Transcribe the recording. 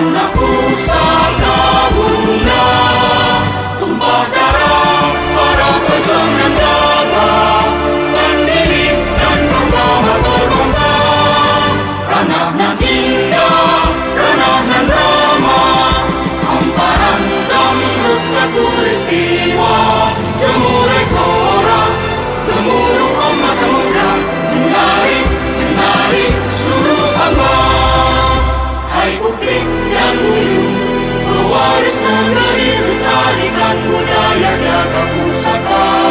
anak pusaka bunda, tumpah darah para pejuang jaga, pendiri dan pengawal berbangsa. Ranah nan indah, ranah nan ramah, hamparan zamrud khatulistiwa, gemuruh korak, gemuruh ombak samudra, menari seluruh hamba. Hai putri yang uyuh, pewaris negeri, lestarikan budaya jaga pusaka.